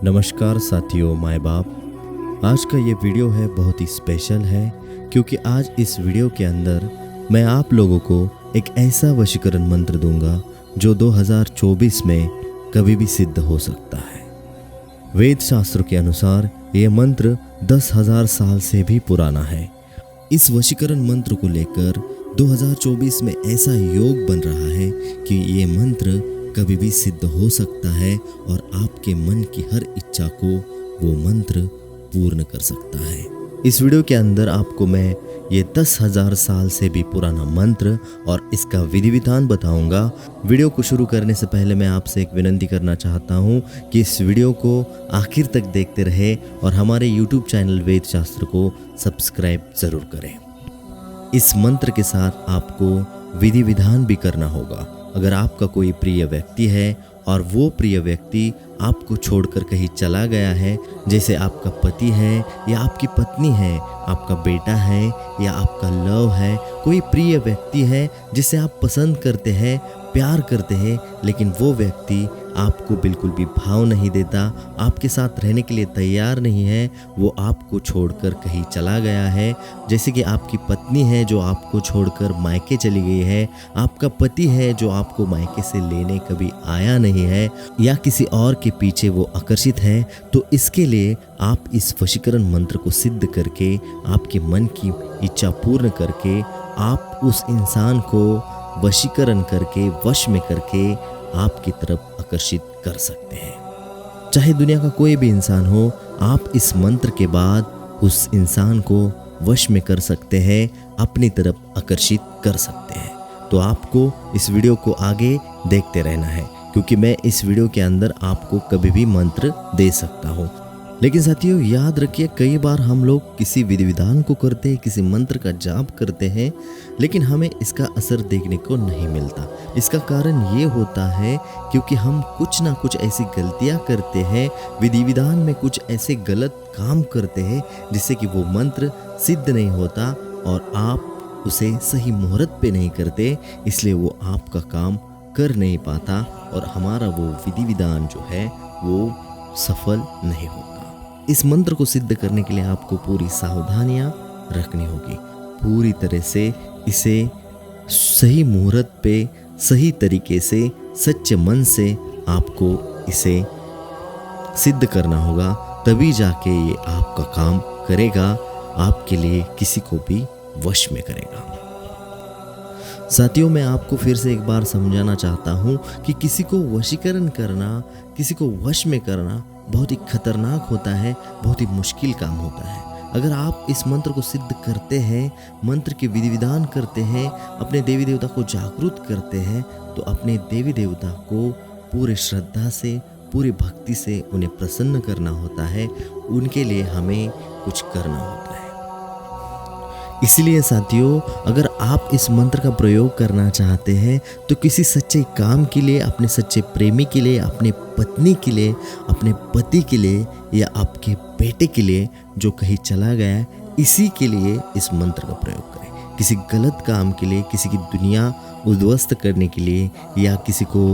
नमस्कार साथियों, माय बाप। आज का ये वीडियो है बहुत ही स्पेशल है क्योंकि आज इस वीडियो के अंदर मैं आप लोगों को एक ऐसा वशीकरण मंत्र दूंगा जो 2024 में कभी भी सिद्ध हो सकता है। वेद शास्त्रों के अनुसार ये मंत्र 10,000 साल से भी पुराना है। इस वशीकरण मंत्र को लेकर 2024 में ऐसा योग बन रहा है कि ये मंत्र कभी भी सिद्ध हो सकता है और आपके मन की हर इच्छा को वो मंत्र पूर्ण कर सकता है। इस वीडियो के अंदर आपको मैं ये 10,000 साल से भी पुराना मंत्र और इसका विधि विधान बताऊंगा। वीडियो को शुरू करने से पहले मैं आपसे एक विनती करना चाहता हूँ कि इस वीडियो को आखिर तक देखते रहे और हमारे YouTube चैनल वेद शास्त्र को सब्सक्राइब जरूर करें। इस मंत्र के साथ आपको विधि विधान भी करना होगा। अगर आपका कोई प्रिय व्यक्ति है और वो प्रिय व्यक्ति आपको छोड़कर कहीं चला गया है, जैसे आपका पति है या आपकी पत्नी है, आपका बेटा है या आपका लव है, कोई प्रिय व्यक्ति है जिसे आप पसंद करते हैं, प्यार करते हैं, लेकिन वो व्यक्ति आपको बिल्कुल भी भाव नहीं देता, आपके साथ रहने के लिए तैयार नहीं है, वो आपको छोड़कर कहीं चला गया है। जैसे कि आपकी पत्नी है जो आपको छोड़कर मायके चली गई है, आपका पति है जो आपको मायके से लेने कभी आया नहीं है या किसी और के पीछे वो आकर्षित है, तो इसके लिए आप इस वशीकरण मंत्र को सिद्ध करके, आपके मन की इच्छा पूर्ण करके, आप उस इंसान को वशीकरण करके, वश में करके आपकी तरफ आकर्षित कर सकते हैं। चाहे दुनिया का कोई भी इंसान हो, आप इस मंत्र के बाद उस इंसान को वश में कर सकते हैं, अपनी तरफ आकर्षित कर सकते हैं। तो आपको इस वीडियो को आगे देखते रहना है क्योंकि मैं इस वीडियो के अंदर आपको कभी भी मंत्र दे सकता हूँ। लेकिन साथियों याद रखिए, कई बार हम लोग किसी विधि विधान को करते हैं, किसी मंत्र का जाप करते हैं, लेकिन हमें इसका असर देखने को नहीं मिलता। इसका कारण ये होता है क्योंकि हम कुछ ना कुछ ऐसी गलतियां करते हैं, विधि विधान में कुछ ऐसे गलत काम करते हैं जिससे कि वो मंत्र सिद्ध नहीं होता और आप उसे सही मुहूर्त पे नहीं करते, इसलिए वो आपका काम कर नहीं पाता और हमारा वो विधि विधान जो है वो सफल नहीं होता। इस मंत्र को सिद्ध करने के लिए आपको पूरी सावधानियां रखनी होगी। पूरी तरह से इसे सही मुहूर्त पे, सही तरीके से, सच्चे मन से आपको इसे सिद्ध करना होगा, तभी जाके ये आपका काम करेगा, आपके लिए किसी को भी वश में करेगा। साथियों मैं आपको फिर से एक बार समझाना चाहता हूँ कि किसी को वशीकरण करना, किसी को वश में करना बहुत ही खतरनाक होता है, बहुत ही मुश्किल काम होता है। अगर आप इस मंत्र को सिद्ध करते हैं, मंत्र के विधि विधान करते हैं, अपने देवी देवता को जागरूक करते हैं, तो अपने देवी देवता को पूरे श्रद्धा से, पूरी भक्ति से उन्हें प्रसन्न करना होता है। उनके लिए हमें कुछ करना होता है। इसलिए साथियों, अगर आप इस मंत्र का प्रयोग करना चाहते हैं तो किसी सच्चे काम के लिए, अपने सच्चे प्रेमी के लिए, अपने पत्नी के लिए, अपने पति के लिए या आपके बेटे के लिए जो कहीं चला गया है, इसी के लिए इस मंत्र का प्रयोग करें। किसी गलत काम के लिए, किसी की दुनिया उद्ध्वस्त करने के लिए या किसी को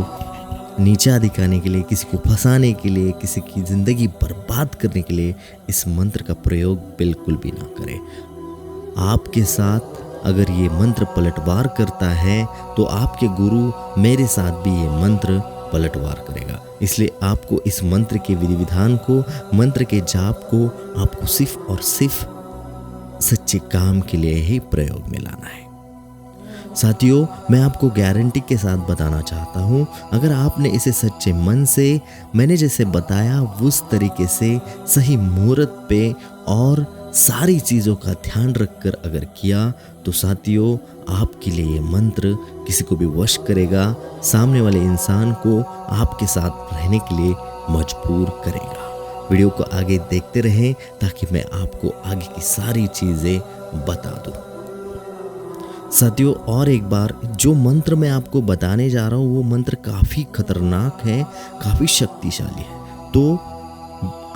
नीचा दिखाने के लिए, किसी को फंसाने के लिए, किसी की ज़िंदगी बर्बाद करने के लिए इस मंत्र का प्रयोग बिल्कुल भी ना करें। आपके साथ अगर ये मंत्र पलटवार करता है तो आपके गुरु मेरे साथ भी ये मंत्र पलटवार करेगा। इसलिए आपको इस मंत्र के विधि विधान को, मंत्र के जाप को आपको सिर्फ और सिर्फ सच्चे काम के लिए ही प्रयोग में लाना है। साथियों मैं आपको गारंटी के साथ बताना चाहता हूँ, अगर आपने इसे सच्चे मन से, मैंने जैसे बताया उस तरीके से, सही मुहूर्त पे और सारी चीज़ों का ध्यान रखकर अगर किया, तो साथियों आपके लिए ये मंत्र किसी को भी वश करेगा, सामने वाले इंसान को आपके साथ रहने के लिए मजबूर करेगा। वीडियो को आगे देखते रहें ताकि मैं आपको आगे की सारी चीज़ें बता दूं। साथियों और एक बार, जो मंत्र मैं आपको बताने जा रहा हूँ वो मंत्र काफ़ी खतरनाक है, काफ़ी शक्तिशाली है। तो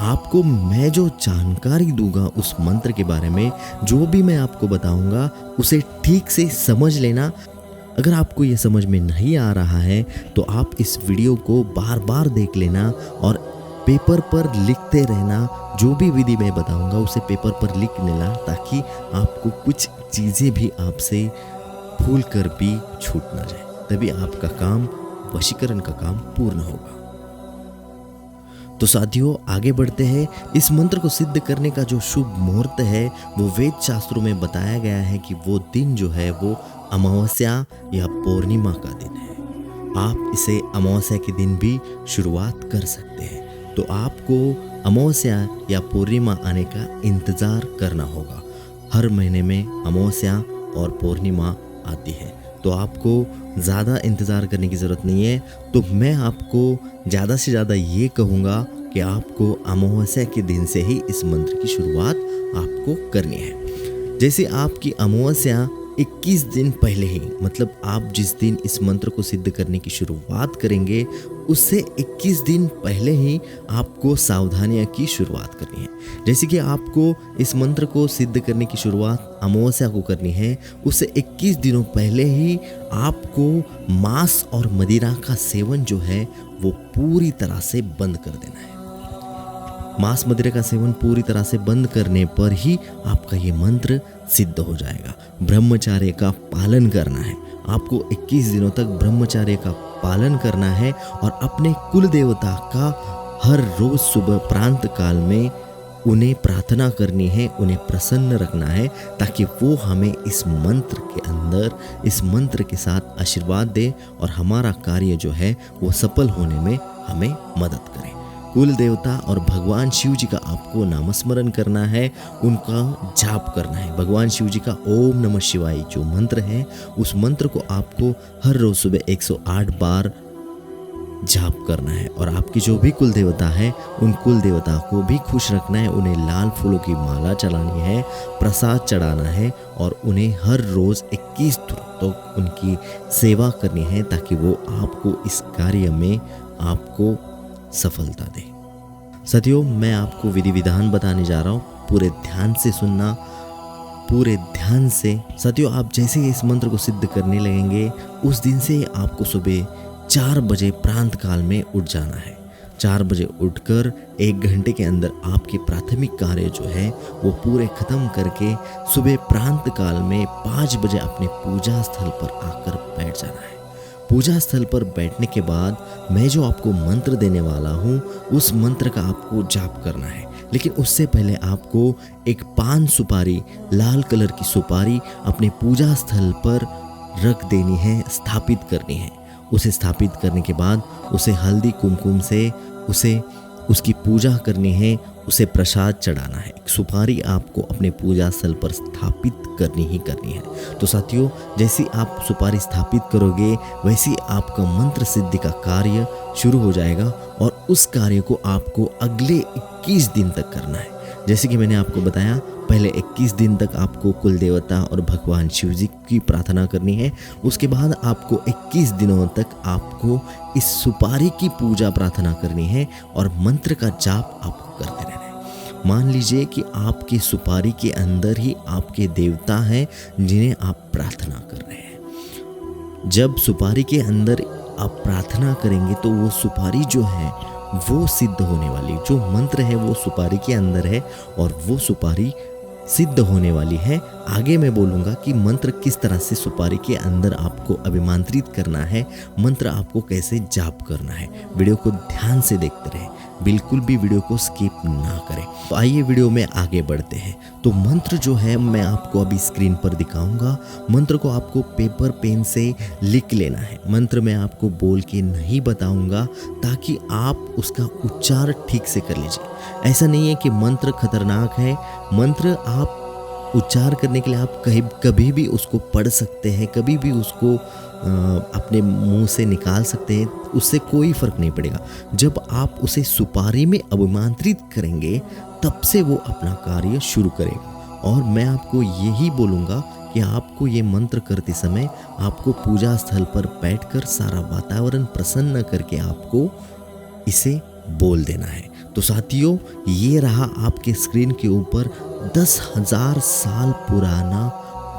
आपको मैं जो जानकारी दूंगा उस मंत्र के बारे में, जो भी मैं आपको बताऊंगा उसे ठीक से समझ लेना। अगर आपको ये समझ में नहीं आ रहा है तो आप इस वीडियो को बार बार देख लेना और पेपर पर लिखते रहना। जो भी विधि मैं बताऊंगा उसे पेपर पर लिख लेना, ताकि आपको कुछ चीज़ें भी आपसे भूल कर भी छूट ना जाए, तभी आपका काम, वशीकरण का काम पूर्ण होगा। तो साथियों, आगे बढ़ते हैं। इस मंत्र को सिद्ध करने का जो शुभ मुहूर्त है वो वेद शास्त्रों में बताया गया है कि वो दिन जो है वो अमावस्या या पूर्णिमा का दिन है। आप इसे अमावस्या के दिन भी शुरुआत कर सकते हैं। तो आपको अमावस्या या पूर्णिमा आने का इंतज़ार करना होगा। हर महीने में अमावस्या और पूर्णिमा आती है, तो आपको ज़्यादा इंतज़ार करने की ज़रूरत नहीं है। तो मैं आपको ज़्यादा से ज़्यादा ये कहूँगा कि आपको अमावस्या के दिन से ही इस मंत्र की शुरुआत आपको करनी है। जैसे आपकी अमावस्या 21 दिन पहले ही, मतलब आप जिस दिन इस मंत्र को सिद्ध करने की शुरुआत करेंगे उससे 21 दिन पहले ही आपको सावधानियां की शुरुआत करनी है। जैसे कि आपको इस मंत्र को सिद्ध करने की शुरुआत अमावस्या को करनी है, उससे 21 दिनों पहले ही आपको मांस और मदिरा का सेवन जो है वो पूरी तरह से बंद कर देना है। मांस मदिरा का सेवन पूरी तरह से बंद करने पर ही आपका ये मंत्र सिद्ध हो जाएगा। ब्रह्मचर्य का पालन करना है। आपको 21 दिनों तक ब्रह्मचर्य का पालन करना है और अपने कुल देवता का हर रोज सुबह प्रांत काल में उन्हें प्रार्थना करनी है, उन्हें प्रसन्न रखना है, ताकि वो हमें इस मंत्र के अंदर, इस मंत्र के साथ आशीर्वाद दे और हमारा कार्य जो है वो सफल होने में हमें मदद करे। कुल देवता और भगवान शिव जी का आपको नामस्मरण करना है, उनका जाप करना है। भगवान शिव जी का ओम नमः शिवाय जो मंत्र है, उस मंत्र को आपको हर रोज सुबह 108 बार जाप करना है। और आपकी जो भी कुल देवता है, उन कुल देवता को भी खुश रखना है, उन्हें लाल फूलों की माला चढ़ानी है, प्रसाद चढ़ाना है और उन्हें हर रोज 21 दिनों तक उनकी सेवा करनी है, ताकि वो आपको इस कार्य में आपको सफलता दे। साथियों, मैं आपको विधि विधान बताने जा रहा हूँ, पूरे ध्यान से सुनना, पूरे ध्यान से। साथियों, आप जैसे ही इस मंत्र को सिद्ध करने लगेंगे, उस दिन से आपको सुबह 4 बजे प्रांत काल में उठ जाना है। 4 बजे उठकर 1 घंटे के अंदर आपके प्राथमिक कार्य जो है वो पूरे खत्म करके सुबह प्रांत काल में 5 बजे अपने पूजा स्थल पर आकर बैठ जाना है। पूजा स्थल पर बैठने के बाद मैं जो आपको मंत्र देने वाला हूँ, उस मंत्र का आपको जाप करना है। लेकिन उससे पहले आपको एक पान सुपारी, लाल कलर की सुपारी अपने पूजा स्थल पर रख देनी है, स्थापित करनी है। उसे स्थापित करने के बाद उसे हल्दी कुमकुम से उसकी पूजा करनी है, उसे प्रसाद चढ़ाना है। सुपारी आपको अपने पूजा स्थल पर स्थापित करनी ही करनी है। तो साथियों, जैसे आप सुपारी स्थापित करोगे वैसे ही आपका मंत्र सिद्धि का कार्य शुरू हो जाएगा और उस कार्य को आपको अगले 21 दिन तक करना है। जैसे कि मैंने आपको बताया, पहले 21 दिन तक आपको कुल देवता और भगवान शिव जी की प्रार्थना करनी है। उसके बाद आपको 21 दिनों तक आपको इस सुपारी की पूजा प्रार्थना करनी है और मंत्र का जाप आपको करते रहना है। मान लीजिए कि आपकी सुपारी के अंदर ही आपके देवता हैं जिन्हें आप प्रार्थना कर रहे हैं। जब सुपारी के अंदर आप प्रार्थना करेंगे तो वो सुपारी जो है वो सिद्ध होने वाली, जो मंत्र है वो सुपारी के अंदर है और वो सुपारी सिद्ध होने वाली है। आगे मैं बोलूँगा कि मंत्र किस तरह से सुपारी के अंदर आपको अभिमंत्रित करना है, मंत्र आपको कैसे जाप करना है। वीडियो को ध्यान से देखते रहें, बिल्कुल भी वीडियो को स्किप ना करें। तो आइए वीडियो में आगे बढ़ते हैं। तो मंत्र जो है मैं आपको अभी स्क्रीन पर दिखाऊंगा। मंत्र को आपको पेपर पेन से लिख लेना है। मंत्र मैं आपको बोल के नहीं बताऊंगा ताकि आप उसका उच्चार ठीक से कर लीजिए। ऐसा नहीं है कि मंत्र खतरनाक है। मंत्र आप उच्चार करने के लिए आप कभी भी उसको पढ़ सकते हैं, कभी भी उसको अपने मुंह से निकाल सकते हैं, उससे कोई फर्क नहीं पड़ेगा। जब आप उसे सुपारी में अभिमंत्रित करेंगे तब से वो अपना कार्य शुरू करेगा। और मैं आपको यही बोलूँगा कि आपको ये मंत्र करते समय आपको पूजा स्थल पर बैठकर सारा वातावरण प्रसन्न करके आपको इसे बोल देना है। तो साथियों, ये रहा आपके स्क्रीन के ऊपर 10,000 साल पुराना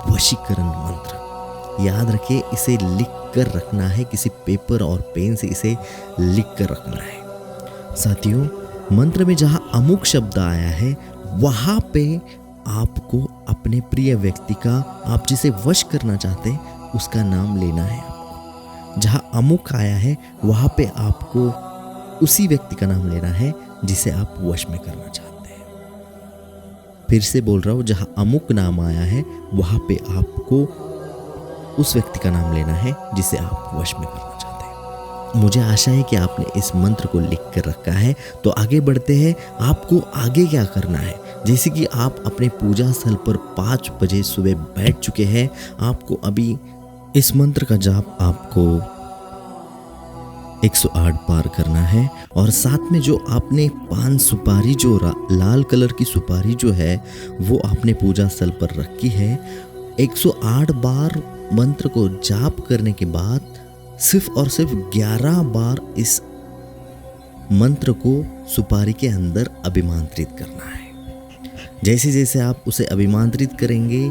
वशीकरण मंत्र। याद रखिए, इसे लिख कर रखना है, किसी पेपर और पेन से इसे लिख कर रखना है। साथियों, मंत्र में जहाँ अमुक शब्द आया है वहाँ पे आपको अपने प्रिय व्यक्ति का, आप जिसे वश करना चाहते हैं उसका नाम लेना है आपको। जहाँ अमुक आया है वहाँ पे आपको उसी व्यक्ति का नाम लेना है जिसे आप वश में करना चाहते हैं। फिर से बोल रहा हूँ, जहाँ अमुक नाम आया है वहाँ पे आपको उस व्यक्ति का नाम लेना है जिसे आप वश में करना चाहते हैं। मुझे आशा है कि आपने इस मंत्र को लिख कर रखा है। तो आगे बढ़ते हैं। आपको आगे क्या करना है, जैसे कि आप अपने पूजा स्थल पर 5 बजे सुबह बैठ चुके हैं। आपको अभी इस मंत्र का जाप आपको 108 बार करना है और साथ में जो आपने पान सुपारी, जो लाल कलर की सुपारी जो है वो आपने पूजा स्थल पर रखी है, 108 बार मंत्र को जाप करने के बाद सिर्फ और सिर्फ 11 बार इस मंत्र को सुपारी के अंदर अभिमंत्रित करना है। जैसे जैसे आप उसे अभिमंत्रित करेंगे,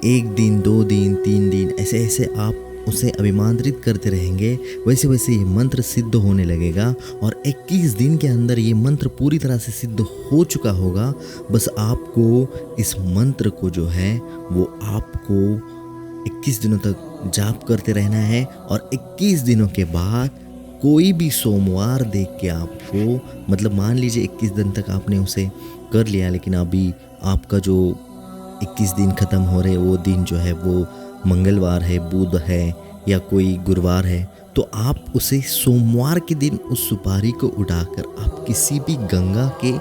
1 दिन 2 दिन 3 दिन ऐसे ऐसे आप उसे अभिमंत्रित करते रहेंगे, वैसे वैसे ये मंत्र सिद्ध होने लगेगा और 21 दिन के अंदर ये मंत्र पूरी तरह से सिद्ध हो चुका होगा। बस आपको इस मंत्र को जो है वो आपको 21 दिनों तक जाप करते रहना है और 21 दिनों के बाद कोई भी सोमवार देख के आपको, मतलब मान लीजिए 21 दिन तक आपने उसे कर लिया लेकिन अभी आपका जो 21 दिन ख़त्म हो रहे वो दिन जो है वो मंगलवार है, बुध है या कोई गुरुवार है, तो आप उसे सोमवार के दिन उस सुपारी को उठाकर आप किसी भी गंगा के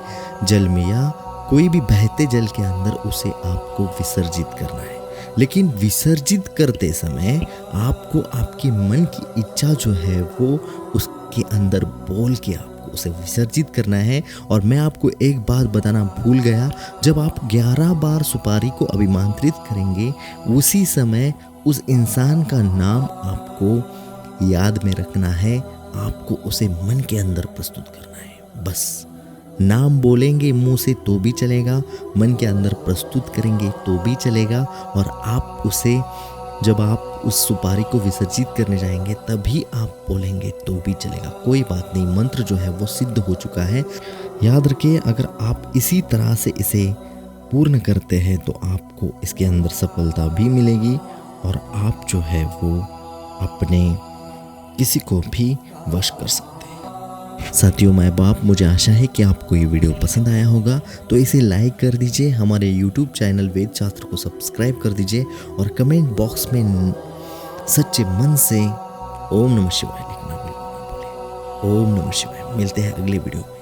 जल में या कोई भी बहते जल के अंदर उसे आपको विसर्जित करना है। लेकिन विसर्जित करते समय आपको आपके मन की इच्छा जो है वो उसके अंदर बोल के आपको उसे विसर्जित करना है। और मैं आपको एक बात बताना भूल गया, जब आप 11 बार सुपारी को अभिमंत्रित करेंगे उसी समय उस इंसान का नाम आपको याद में रखना है, आपको उसे मन के अंदर प्रस्तुत करना है। बस नाम बोलेंगे मुंह से तो भी चलेगा, मन के अंदर प्रस्तुत करेंगे तो भी चलेगा, और आप उसे जब आप उस सुपारी को विसर्जित करने जाएंगे तभी आप बोलेंगे तो भी चलेगा, कोई बात नहीं। मंत्र जो है वो सिद्ध हो चुका है। याद रखिए, अगर आप इसी तरह से इसे पूर्ण करते हैं तो आपको इसके अंदर सफलता भी मिलेगी और आप जो है वो अपने किसी को भी वश कर सकते हैं। साथियों, माय बाप, मुझे आशा है कि आपको ये वीडियो पसंद आया होगा, तो इसे लाइक कर दीजिए, हमारे YouTube चैनल वेद शास्त्र को सब्सक्राइब कर दीजिए और कमेंट बॉक्स में सच्चे मन से ओम नमः शिवाय लिखना बिल्कुल ना भूलें। ओम नमः शिवाय। मिलते हैं अगले वीडियो।